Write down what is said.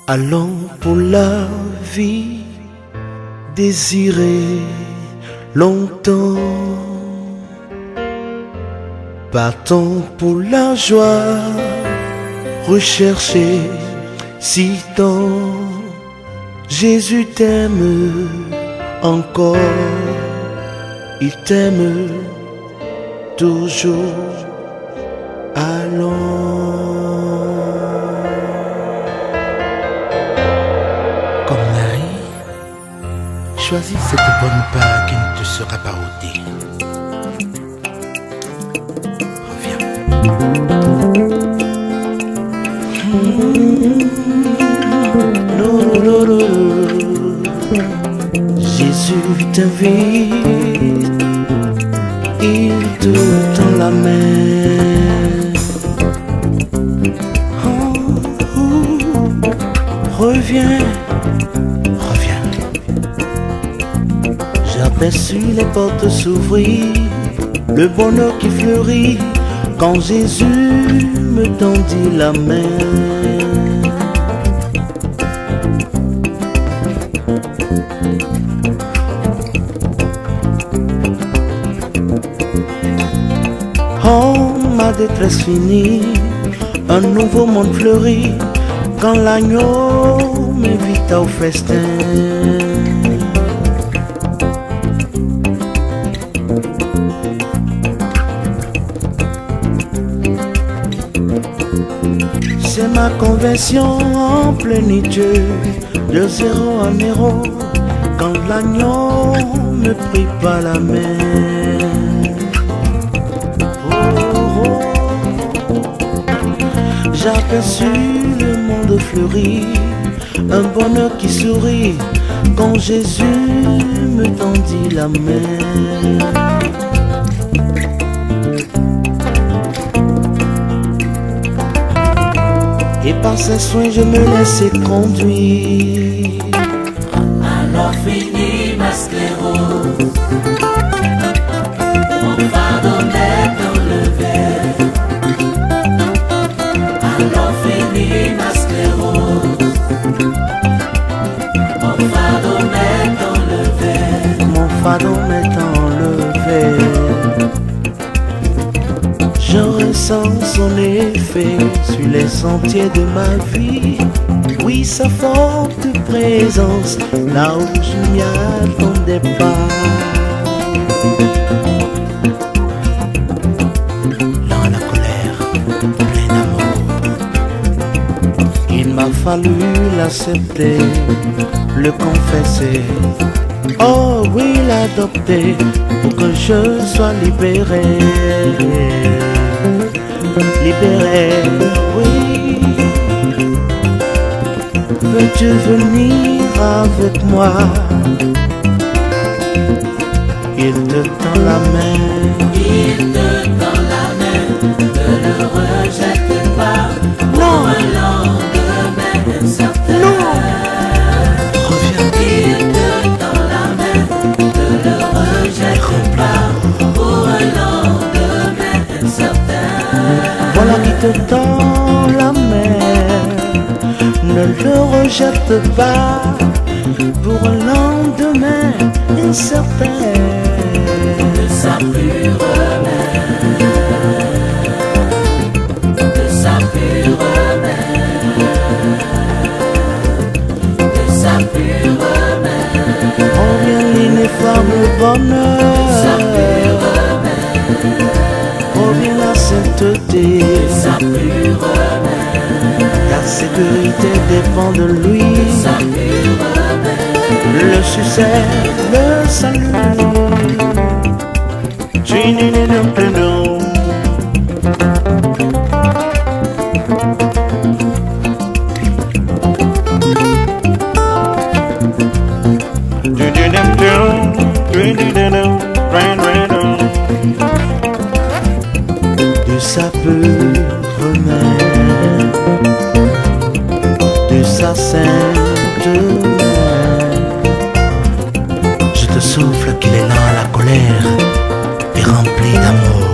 Allons pour la vie, désirer longtemps. Partons pour la joie, rechercher si tant. Jésus t'aime encore, il t'aime toujours. Allons. Comme Marie, choisis cette bonne part qui ne te sera pas ôtée. Reviens. Jésus t'invite, il te tend la main. Reviens, reviens. J'aperçus les portes s'ouvrir, le bonheur qui fleurit quand Jésus me tendit la main. Oh, ma détresse finie, un nouveau monde fleurit quand l'agneau m'invita au festin. C'est ma conversion en plénitude, de zéro à héros, quand l'agneau me prit par la main. J'aperçus le monde fleuri, un bonheur qui sourit quand Jésus me tendit la main. Et par ses soins je me laissais conduire. Alors fini ma sclérose, mon fardeau m'est enlevé. Alors fini ma sclérose, mon fardeau m'est enlevé. Mon fardeau m'est enlevé. Je ressens son effet sur les sentiers de ma vie. Oui, sa forte présence, là où je m'y attendais pas. Dans la colère, plein d'amour, il m'a fallu l'accepter, le confesser. Oh oui, l'adopter pour que je sois libéré. Libéré, oui. Veux-tu venir avec moi? Il te tend la main. Il te tend la main, ne le rejette pas. Pour un lendemain incertain. Non. Reviens. Il te tend la main, ne le rejette pas. Pour un lendemain incertain. Voilà qui te tend la main, ne le rejette pas pour un lendemain incertain. De sa pure main, de sa pure main, de sa pure main, On vient l'ineffable de sa bonheur, pure main, on vient la sainteté. de sa pure main, La sécurité dépend de lui, de sa pure main. le succès, le salut. De sa pure main, de sa sainte main, je te souffle qu'il est lent à la colère et rempli d'amour.